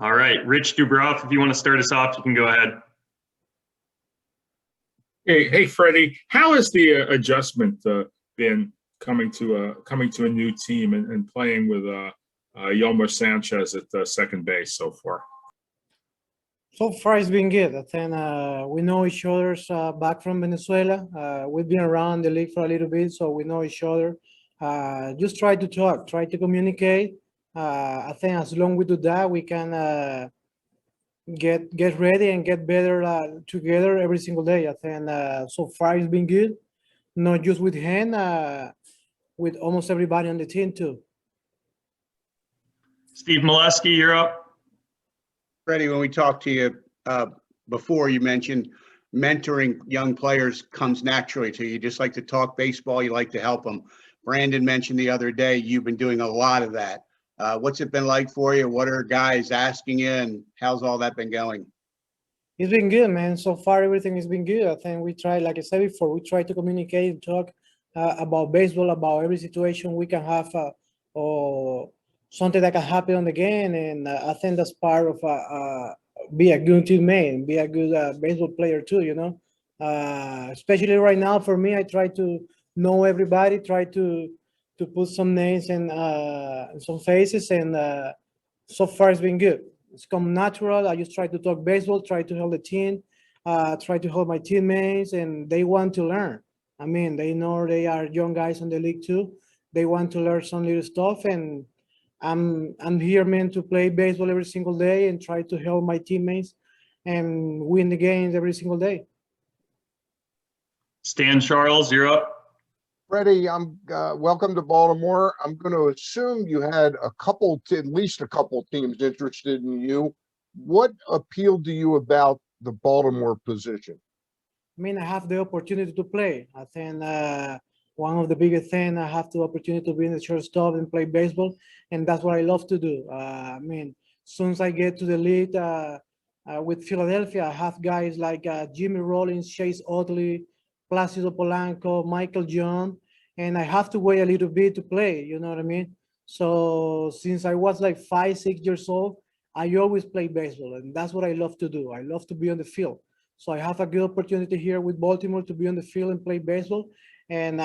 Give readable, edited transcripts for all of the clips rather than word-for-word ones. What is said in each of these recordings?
All right, Rich Dubroff, if you want to start us off, you can go ahead. Hey, Freddie. How has the adjustment been coming to a new team and playing with Yelmer Sanchez at second base so far? So far, it's been good. I think we know each other's back from Venezuela. We've been around the league for a little bit, so we know each other. Just try to talk, try to communicate. I think as long as we do that, we can get ready and get better together every single day. I think so far it's been good, not just with him, with almost everybody on the team too. Steve Molesky, you're up. Freddie, when we talked to you before, you mentioned mentoring young players comes naturally to you. You just like to talk baseball. You like to help them. Brandon mentioned the other day you've been doing a lot of that. What's it been like for you? What are guys asking you, and how's all that been going? It's been good, man. So far, everything has been good. I think we try, like I said before, we try to communicate and talk about baseball, about every situation we can have, or something that can happen on the game. And I think that's part of be a good teammate, be a good baseball player too, you know. Especially right now, for me, I try to know everybody, try to put some names and some faces, and so far it's been good. It's come natural. I just try to talk baseball, try to help the team, try to help my teammates, and they want to learn. I mean, they know they are young guys in the league too. They want to learn some little stuff, and I'm here, man, to play baseball every single day and try to help my teammates and win the games every single day. Stan Charles, you're up. Freddie, welcome to Baltimore. I'm going to assume you had at least a couple teams interested in you. What appealed to you about the Baltimore position? I mean, I have the opportunity to play. I think one of the biggest things, I have the opportunity to be in the shortstop and play baseball, and that's what I love to do. I mean, as soon as I get to the league with Philadelphia, I have guys like Jimmy Rollins, Chase Utley, Placido Polanco, Michael John, and I have to wait a little bit to play, you know what I mean? So since I was like 5, 6 years old, I always play baseball, and that's what I love to do. I love to be on the field. So I have a good opportunity here with Baltimore to be on the field and play baseball. And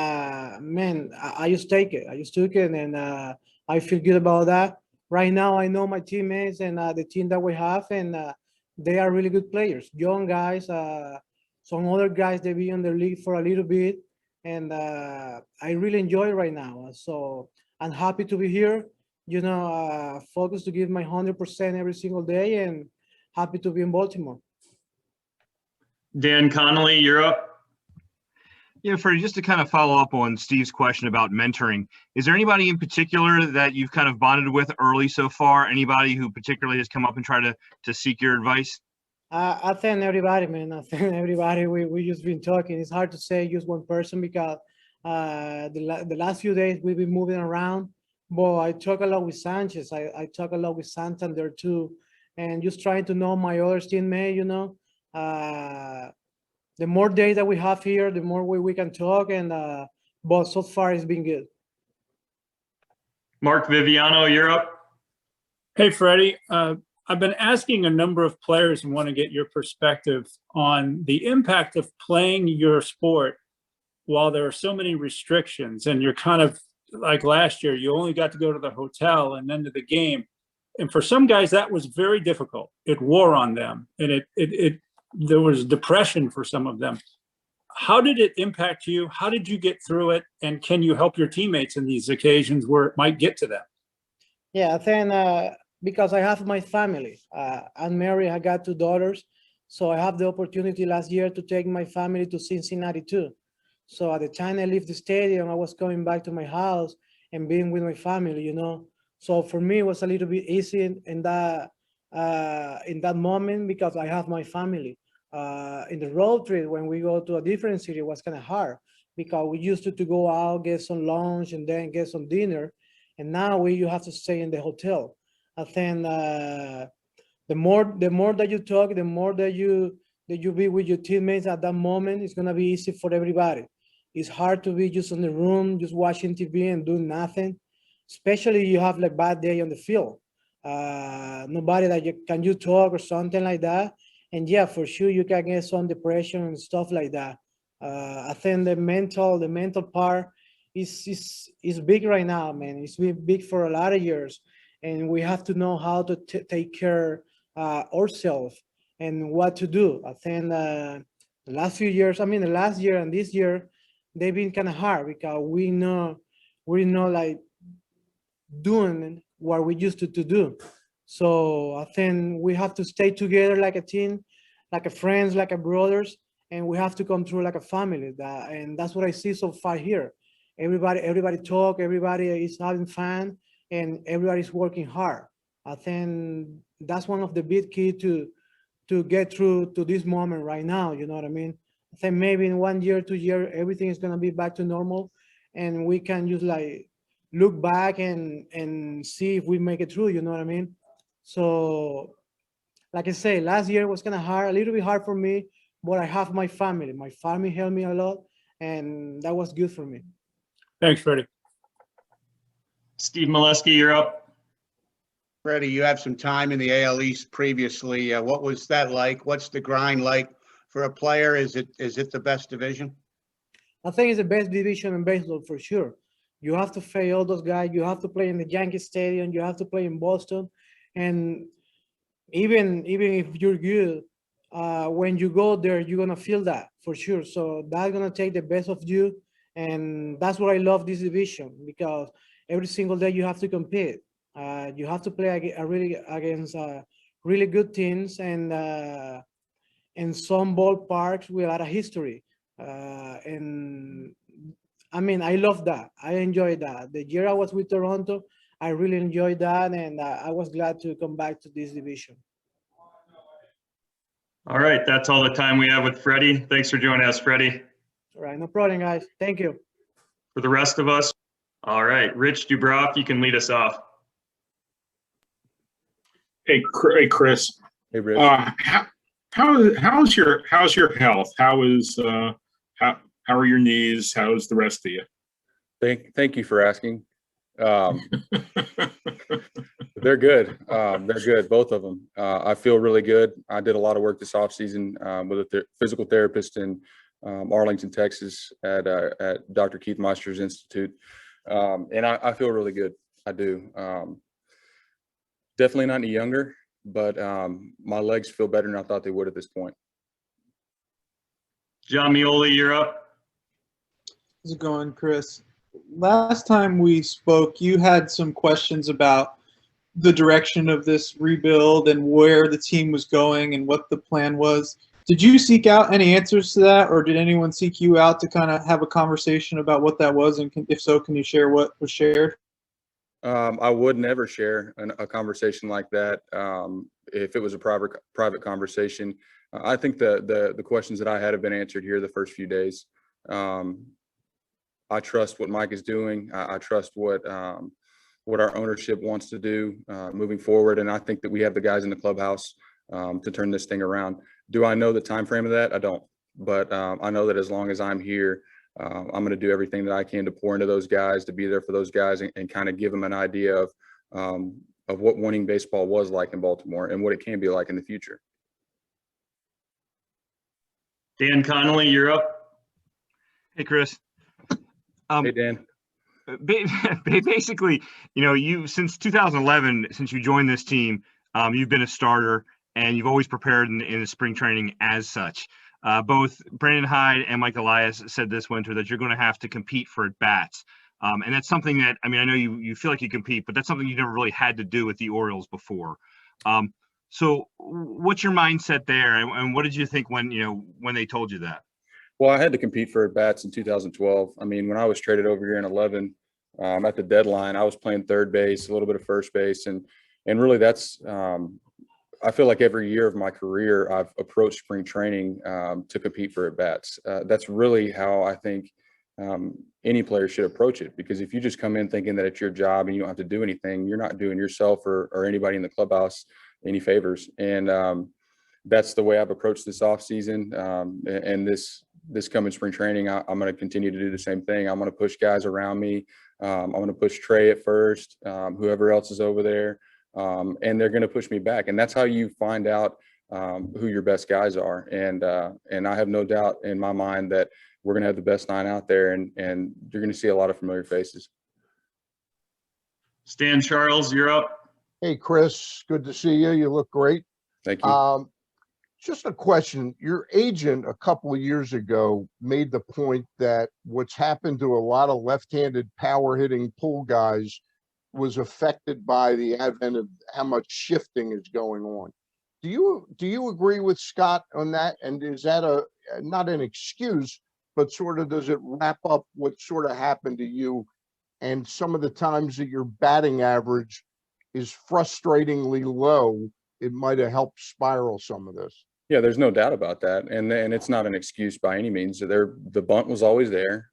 man, I just take it. I just took it, and I feel good about that. Right now, I know my teammates and the team that we have, and they are really good players, young guys. Some other guys, they be in the league for a little bit, and I really enjoy it right now. So I'm happy to be here, you know, focused to give my 100% every single day, and happy to be in Baltimore. Dan Connolly, you're up. Yeah, Freddie, just to kind of follow up on Steve's question about mentoring, is there anybody in particular that you've kind of bonded with early so far? Anybody who particularly has come up and tried to seek your advice? I think everybody, man. I think everybody. We just been talking. It's hard to say just one person because the last few days we've been moving around. But I talk a lot with Sanchez. I talk a lot with Santander too, and just trying to know my other teammate. You know, the more days that we have here, the more we can talk. And but so far it's been good. Mark Viviano, you're up. Hey, Freddie. I've been asking a number of players and want to get your perspective on the impact of playing your sport while there are so many restrictions, and you're kind of like last year, you only got to go to the hotel and then to the game. And for some guys, that was very difficult. It wore on them, and there was depression for some of them. How did it impact you? How did you get through it? And can you help your teammates in these occasions where it might get to them? Yeah, I think because I have my family. I'm married, I got 2 daughters. So I have the opportunity last year to take my family to Cincinnati too. So at the time I left the stadium, I was coming back to my house and being with my family, you know. So for me, it was a little bit easy in that moment because I have my family. In the road trip, when we go to a different city, it was kind of hard because we used to go out, get some lunch, and then get some dinner. And now you have to stay in the hotel. I think the more that you talk, the more that you be with your teammates at that moment, it's gonna be easy for everybody. It's hard to be just in the room, just watching TV and doing nothing, especially you have like bad day on the field. Nobody that you talk or something like that. And yeah, for sure you can get some depression and stuff like that. I think the mental part is big right now, man. It's been big for a lot of years, and we have to know how to take care ourselves and what to do. I think the last few years, I mean, the last year and this year, they've been kind of hard because we're not like doing what we used to do. So I think we have to stay together like a team, like a friends, like a brothers, and we have to come through like a family. And that's what I see so far here. Everybody talk, everybody is having fun, and everybody's working hard. I think that's one of the big key to get through to this moment right now. You know what I mean? I think maybe in 1 year, 2 years, everything is gonna be back to normal, and we can just like look back and see if we make it through. You know what I mean? So, like I say, last year was kind of hard, a little bit hard for me, but I have my family. My family helped me a lot, and that was good for me. Thanks, Freddie. Steve Molesky, you're up. Freddie, you have some time in the AL East previously. What was that like? What's the grind like for a player? Is it the best division? I think it's the best division in baseball for sure. You have to face all those guys. You have to play in the Yankee Stadium. You have to play in Boston, and even if you're good, when you go there, you're gonna feel that for sure. So that's gonna take the best of you, and that's what I love this division, because every single day you have to compete. You have to play against really good teams, and in some ballparks with a lot of history. And I mean, I love that. I enjoy that. The year I was with Toronto, I really enjoyed that, and I was glad to come back to this division. All right, that's all the time we have with Freddie. Thanks for joining us, Freddie. All right, no problem, guys. Thank you. For the rest of us, all right, Rich Dubroff, you can lead us off. Hey, Chris. Hey, Rich. How's your health? How are your knees? How's the rest of you? Thank you for asking. They're good. They're good, both of them. I feel really good. I did a lot of work this offseason with a physical therapist in Arlington, Texas at Dr. Keith Meister's Institute. And I feel really good. I do. Definitely not any younger, but my legs feel better than I thought they would at this point. John Mioli, you're up. How's it going, Chris? Last time we spoke, you had some questions about the direction of this rebuild and where the team was going and what the plan was. Did you seek out any answers to that, or did anyone seek you out to kind of have a conversation about what that was? And if so, can you share what was shared? I would never share a conversation like that if it was a private conversation. I think the questions that I had have been answered here the first few days. I trust what Mike is doing. I trust what our ownership wants to do moving forward, and I think that we have the guys in the clubhouse to turn this thing around. Do I know the time frame of that? I don't, but I know that as long as I'm here, I'm going to do everything that I can to pour into those guys, to be there for those guys, and kind of give them an idea of what winning baseball was like in Baltimore and what it can be like in the future. Dan Connolly, you're up. Hey, Chris. Hey, Dan. Basically, you since 2011, since you joined this team, you've been a starter, and you've always prepared in the spring training as such. Both Braydon Hyde and Mike Elias said this winter that you're going to have to compete for at-bats. And that's something that, I mean, I know you feel like you compete, but that's something you never really had to do with the Orioles before. So what's your mindset there? And what did you think when they told you that? Well, I had to compete for at-bats in 2012. I mean, when I was traded over here in 11, at the deadline, I was playing third base, a little bit of first base. And really that's, I feel like every year of my career, I've approached spring training to compete for at-bats. That's really how I think any player should approach it, because if you just come in thinking that it's your job and you don't have to do anything, you're not doing yourself or anybody in the clubhouse any favors. And that's the way I've approached this offseason. And this coming spring training, I'm going to continue to do the same thing. I'm going to push guys around me. I'm going to push Trey at first, whoever else is over there. and they're going to push me back. And that's how you find out who your best guys are. And I have no doubt in my mind that we're going to have the best 9 out there, and you're going to see a lot of familiar faces. Stan Charles, you're up. Hey, Chris, good to see you. You look great. Thank you. Just a question. Your agent a couple of years ago made the point that what's happened to a lot of left-handed power hitting pull guys was affected by the advent of how much shifting is going on. Do you agree with Scott on that? And is that not an excuse, but sort of does it wrap up what sort of happened to you and some of the times that your batting average is frustratingly low, it might have helped spiral some of this? Yeah, there's no doubt about that. And it's not an excuse by any means. The bunt was always there.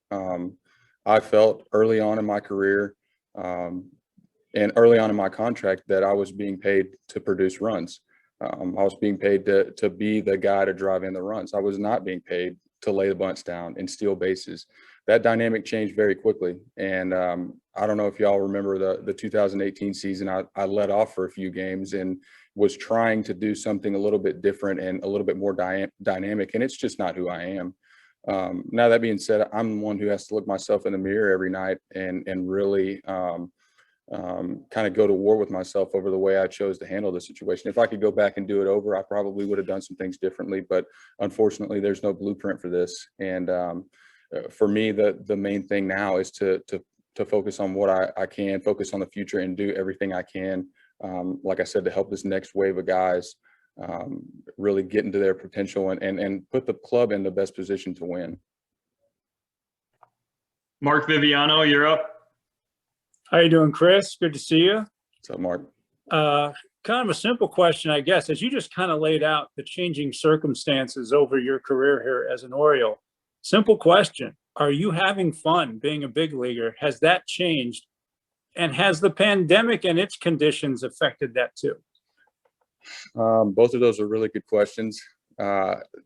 I felt early on in my career and early on in my contract that I was being paid to produce runs. I was being paid to be the guy to drive in the runs. I was not being paid to lay the bunts down and steal bases. That dynamic changed very quickly. And I don't know if y'all remember the 2018 season. I let off for a few games and was trying to do something a little bit different and a little bit more dynamic. And it's just not who I am. Now, that being said, I'm the one who has to look myself in the mirror every night and really kind of go to war with myself over the way I chose to handle the situation. If I could go back and do it over, I probably would have done some things differently. But unfortunately, there's no blueprint for this. And for me, the main thing now is to focus on what I can, focus on the future, and do everything I can, like I said, to help this next wave of guys really get into their potential and put the club in the best position to win. Mark Viviano, you're up. How you doing, Chris? Good to see you. What's up, Mark? Kind of a simple question, I guess, as you just kind of laid out the changing circumstances over your career here as an Oriole. Simple question. Are you having fun being a big leaguer? Has that changed? And has the pandemic and its conditions affected that too? Both of those are really good questions.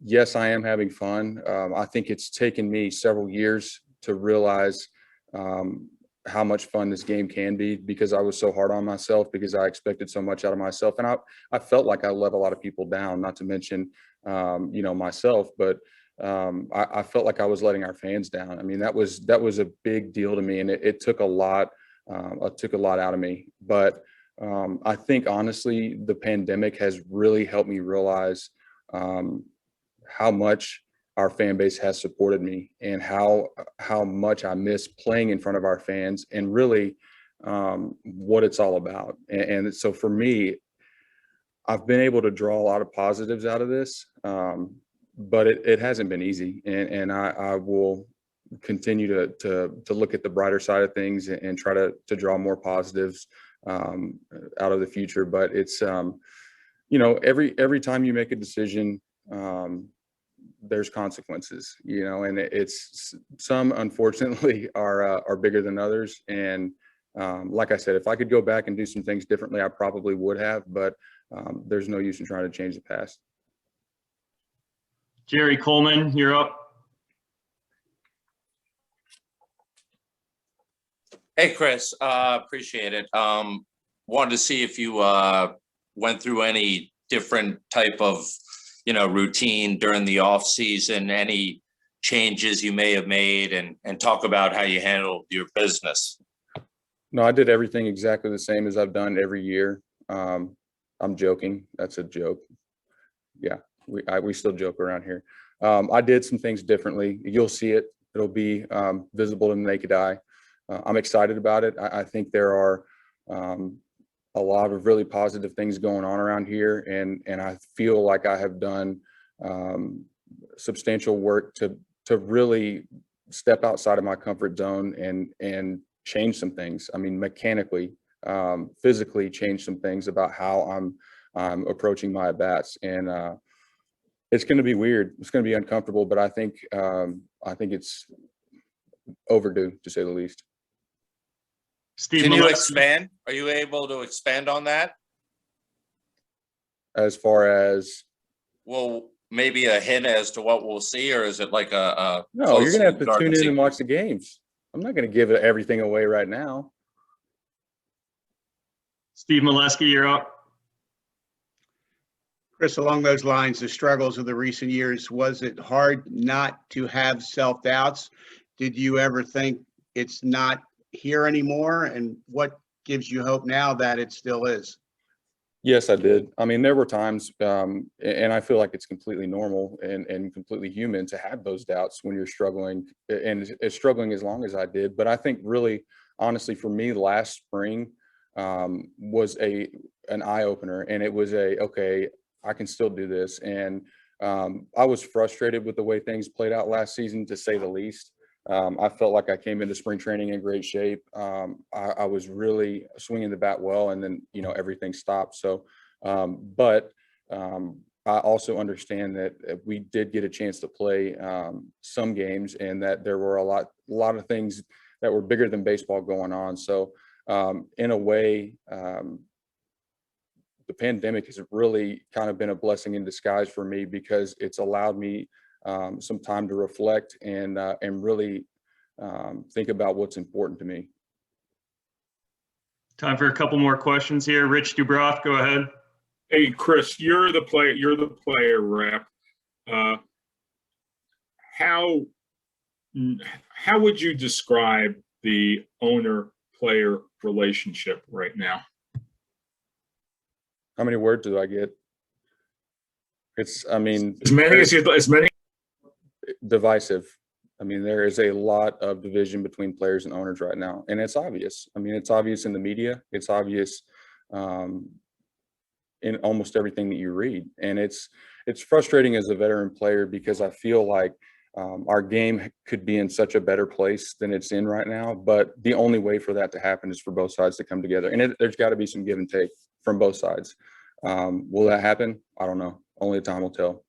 Yes, I am having fun. I think it's taken me several years to realize how much fun this game can be, because I was so hard on myself, because I expected so much out of myself. And I felt like I let a lot of people down, not to mention, myself, but I felt like I was letting our fans down. I mean, that was a big deal to me, and it took a lot out of me. But I think honestly, the pandemic has really helped me realize how much our fan base has supported me, and how much I miss playing in front of our fans, and really what it's all about. And so for me, I've been able to draw a lot of positives out of this, but it hasn't been easy. And I will continue to look at the brighter side of things and try to draw more positives out of the future. But it's, every time you make a decision, there's consequences, and it's some, unfortunately, are bigger than others. And like I said, if I could go back and do some things differently, I probably would have, but there's no use in trying to change the past. Jerry Coleman, you're up. Hey, Chris, appreciate it. Wanted to see if you went through any different type of, routine during the off season, any changes you may have made, and talk about how you handled your business. No, I did everything exactly the same as I've done every year. I'm joking. That's a joke. Yeah, we still joke around here. I did some things differently. You'll see it. It'll be visible to the naked eye. I'm excited about it. I think there are a lot of really positive things going on around here, and I feel like I have done substantial work to really step outside of my comfort zone and change some things. I mean, mechanically, physically change some things about how I'm approaching my at-bats. And it's going to be weird. It's going to be uncomfortable, but I think it's overdue, to say the least. Steve, can you expand? Are you able to expand on that? As far as? Well, maybe a hint as to what we'll see, or is it like a no, you're going to have to tune in and watch the games. I'm not going to give everything away right now. Steve Molesky, you're up. Chris, along those lines, the struggles of the recent years, was it hard not to have self-doubts? Did you ever think it's not here anymore? And what gives you hope now that it still is? Yes, I did. I mean, there were times, and I feel like it's completely normal and completely human to have those doubts when you're struggling, and struggling as long as I did. But I think really, honestly, for me, last spring was an eye opener, and it was okay, I can still do this. And I was frustrated with the way things played out last season, to say the least. I felt like I came into spring training in great shape. I was really swinging the bat well, and then, everything stopped. So, but I also understand that we did get a chance to play some games, and that there were a lot of things that were bigger than baseball going on. So, in a way, the pandemic has really kind of been a blessing in disguise for me, because it's allowed me some time to reflect and really think about what's important to me. Time for a couple more questions here. Rich Dubroff, go ahead. Hey, Chris, you're the player rep. How would you describe the owner-player relationship right now? How many words do I get? As many. Divisive. I mean, there is a lot of division between players and owners right now, and it's obvious. I mean, it's obvious in the media. It's obvious in almost everything that you read, and it's frustrating as a veteran player, because I feel like our game could be in such a better place than it's in right now. But the only way for that to happen is for both sides to come together, and there's got to be some give and take from both sides. Will that happen? I don't know. Only time will tell.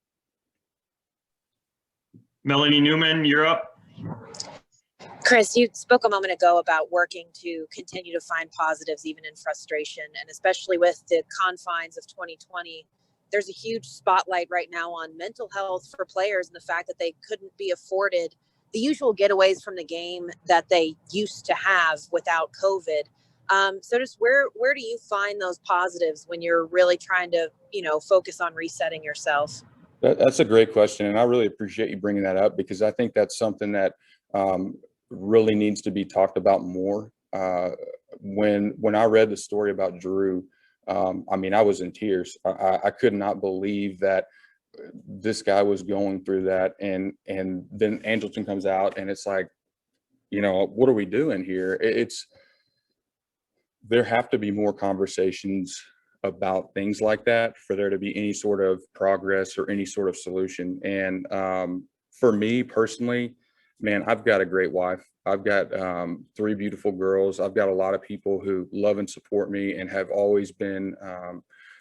Melanie Newman, you're up. Chris, you spoke a moment ago about working to continue to find positives even in frustration, and especially with the confines of 2020. There's a huge spotlight right now on mental health for players, and the fact that they couldn't be afforded the usual getaways from the game that they used to have without COVID. So just where do you find those positives when you're really trying to, focus on resetting yourself? That's a great question, and I really appreciate you bringing that up, because I think that's something that really needs to be talked about more. When I read the story about Drew, I was in tears. I could not believe that this guy was going through that, and then Angelton comes out, and it's like, what are we doing here? There have to be more conversations about things like that for there to be any sort of progress or any sort of solution. And for me personally, man, I've got a great wife. I've got 3 beautiful girls. I've got a lot of people who love and support me and have always been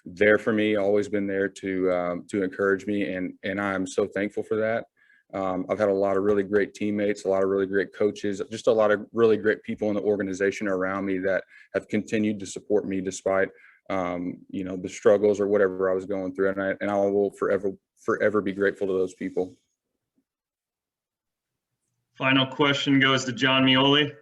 there for me, always been there to encourage me. And I'm so thankful for that. I've had a lot of really great teammates, a lot of really great coaches, just a lot of really great people in the organization around me that have continued to support me despite, the struggles or whatever I was going through. And I will forever be grateful to those people. Final question goes to John Mioli.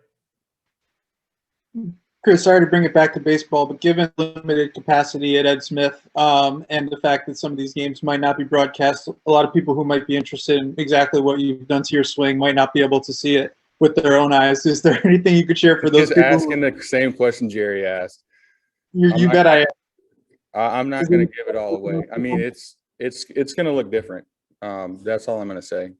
Chris, sorry to bring it back to baseball, but given limited capacity at Ed Smith and the fact that some of these games might not be broadcast, a lot of people who might be interested in exactly what you've done to your swing might not be able to see it with their own eyes. Is there anything you could share for those Just people? asking the same question Jerry asked. You bet I am. I'm not going to give it all away. I mean, it's going to look different. That's all I'm going to say.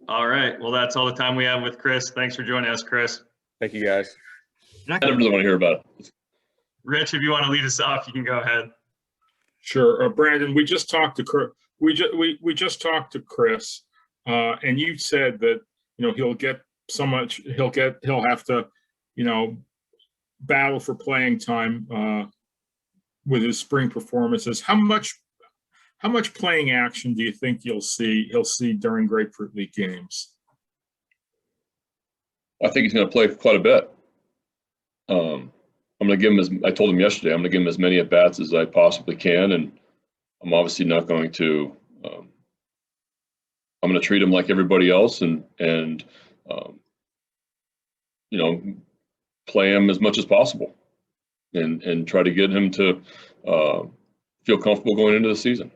All right. Well, that's all the time we have with Chris. Thanks for joining us, Chris. Thank you, guys. I don't really want to hear about it. Rich, if you want to lead us off, you can go ahead. Sure, Brandon. We just talked to Chris. We just talked to Chris, and you said that he'll get so much. He'll have to battle for playing time with his spring performances. How much playing action do you think he'll see during Grapefruit League games? I think he's going to play quite a bit. I'm going to give him I told him yesterday, I'm going to give him as many at-bats as I possibly can, and I'm obviously not going to I'm going to treat him like everybody else and play him as much as possible and try to get him to feel comfortable going into the season.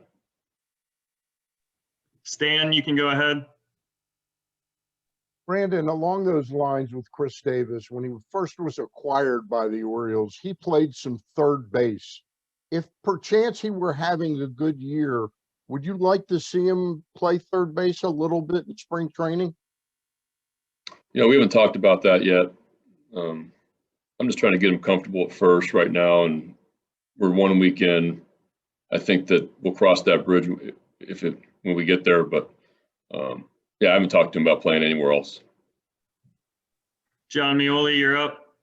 Stan, you can go ahead. Brandon, along those lines with Chris Davis, when he first was acquired by the Orioles, he played some third base. If perchance he were having a good year, would you like to see him play third base a little bit in spring training? You know, we haven't talked about that yet. I'm just trying to get him comfortable at first right now, and we're 1 week in. I think that we'll cross that bridge when we get there, but yeah, I haven't talked to him about playing anywhere else. John Mioli, you're up.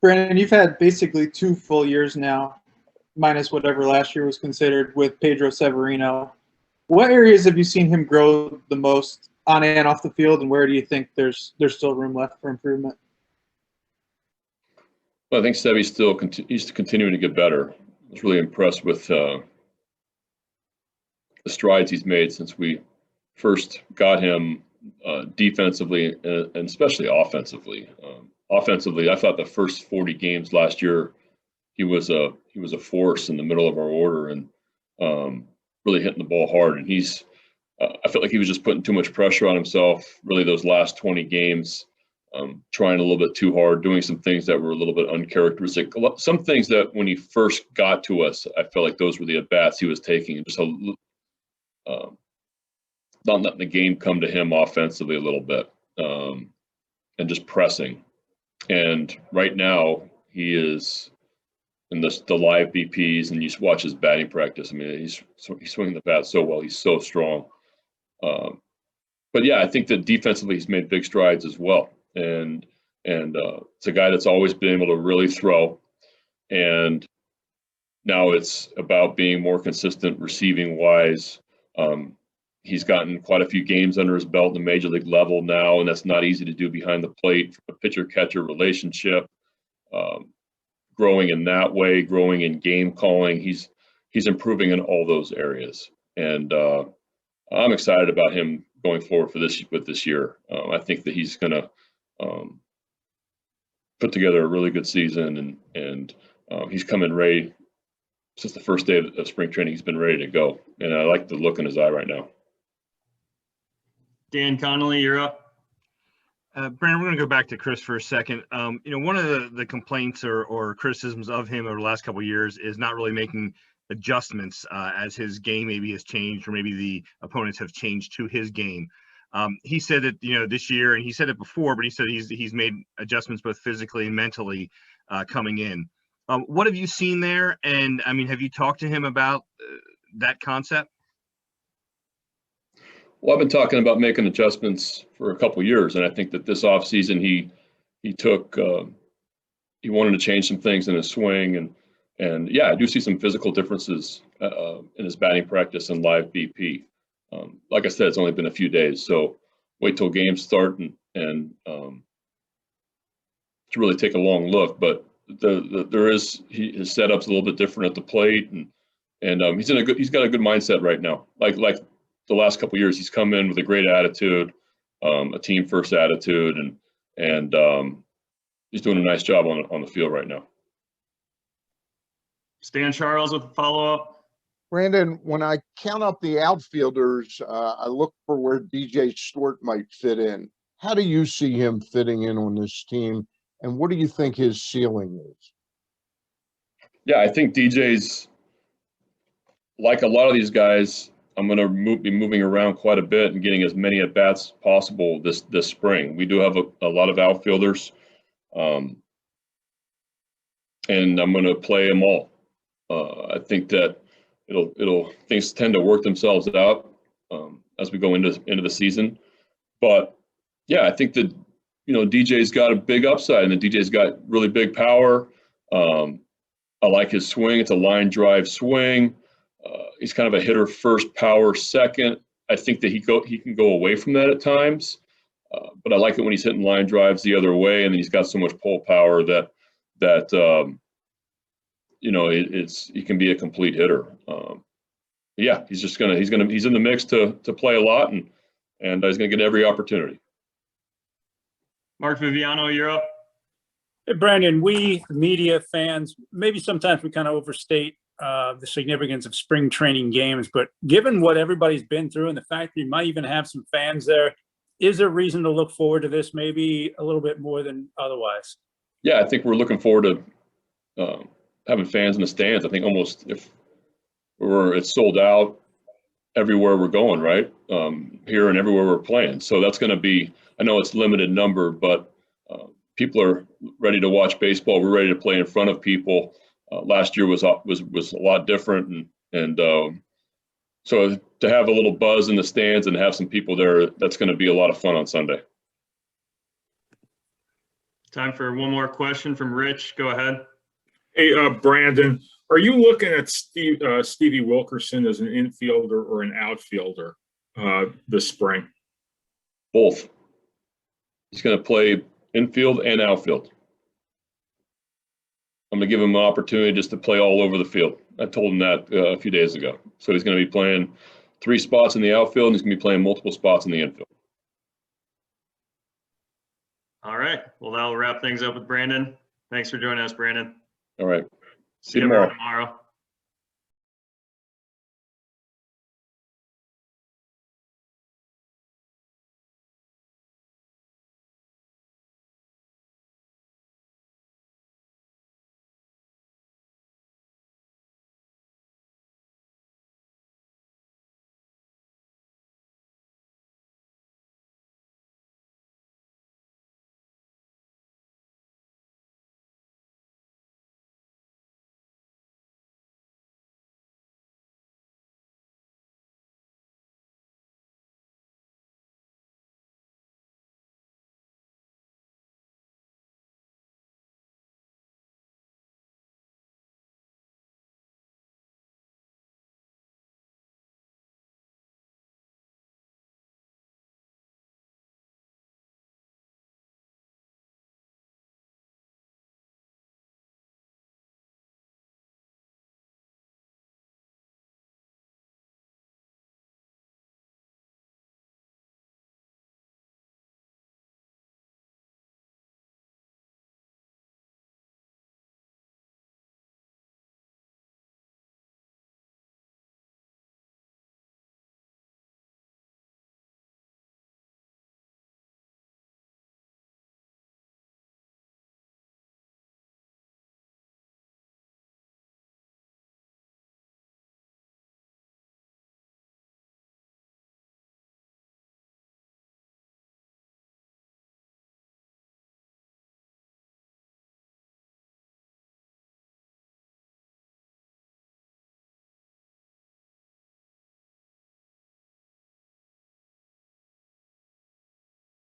Brandon, you've had basically 2 full years now, minus whatever last year was considered, with Pedro Severino. What areas have you seen him grow the most on and off the field, and where do you think there's still room left for improvement? Well, I think Sevy's he's continuing to get better. I was really impressed with the strides he's made since we first got him defensively and especially offensively. Offensively, I thought the first 40 games last year he was a force in the middle of our order and really hitting the ball hard. And I felt like he was just putting too much pressure on himself. Really, those last 20 games, trying a little bit too hard, doing some things that were a little bit uncharacteristic. Some things that when he first got to us, I felt like those were the at-bats he was taking, and just not letting the game come to him offensively a little bit, and just pressing. And right now, he is in the live BPs, and you watch his batting practice. I mean, he's swinging the bat so well. He's so strong. But yeah, I think that defensively he's made big strides as well. And it's a guy that's always been able to really throw. And now it's about being more consistent receiving wise. He's gotten quite a few games under his belt at the major league level now, and that's not easy to do behind the plate. A pitcher-catcher relationship, growing in that way, growing in game calling. He's improving in all those areas, and I'm excited about him going forward with this year. I think that he's going to put together a really good season, and he's coming ready. Since the first day of spring training, he's been ready to go, and I like the look in his eye right now. Dan Connolly, you're up. Brandon, we're going to go back to Chris for a second. One of the complaints or criticisms of him over the last couple of years is not really making adjustments as his game maybe has changed, or maybe the opponents have changed to his game. He said that this year, and he said it before, but he said he's made adjustments both physically and mentally coming in. What have you seen there? And I mean, have you talked to him about that concept? Well, I've been talking about making adjustments for a couple of years, and I think that this offseason he wanted to change some things in his swing, and yeah, I do see some physical differences in his batting practice and live BP. Like I said, it's only been a few days, so wait till games start and to really take a long look. But his setup's a little bit different at the plate, and he's got a good mindset right now. Like the last couple of years, he's come in with a great attitude, a team first attitude, and he's doing a nice job on the field right now. Stan Charles with a follow-up. Brandon, when I count up the outfielders, I look for where DJ Stewart might fit in. How do you see him fitting in on this team, and what do you think his ceiling is? Yeah, I think DJ's like a lot of these guys. I'm going to be moving around quite a bit and getting as many at bats possible this spring. We do have a lot of outfielders, and I'm going to play them all. I think that things tend to work themselves out as we go into the season. But yeah, I think that DJ's got a big upside, and the DJ's got really big power. I like his swing; it's a line drive swing. He's kind of a hitter first, power second. I think that he can go away from that at times, but I like it when he's hitting line drives the other way, and then he's got so much pull power that he can be a complete hitter. Yeah, he's in the mix to play a lot, and he's gonna get every opportunity. Mark Viviano, you're up. Hey, Brandon, we media fans, maybe sometimes we kind of overstate the significance of spring training games, but given what everybody's been through and the fact that you might even have some fans there, is there reason to look forward to this maybe a little bit more than otherwise? Yeah, I think we're looking forward to having fans in the stands. I think almost if it's sold out everywhere we're going, right? Here and everywhere we're playing. So that's going to be, I know it's limited number, but people are ready to watch baseball. We're ready to play in front of people. Last year was a lot different, and so to have a little buzz in the stands and have some people there, that's going to be a lot of fun on Sunday. Time for one more question from Rich. Go ahead. Hey, Brandon, are you looking at Stevie Wilkerson as an infielder or an outfielder this spring? Both. He's going to play infield and outfield. I'm going to give him an opportunity just to play all over the field. I told him that a few days ago. So he's going to be playing 3 spots in the outfield, and he's going to be playing multiple spots in the infield. All right. Well, that'll wrap things up with Brandon. Thanks for joining us, Brandon. All right. See you tomorrow.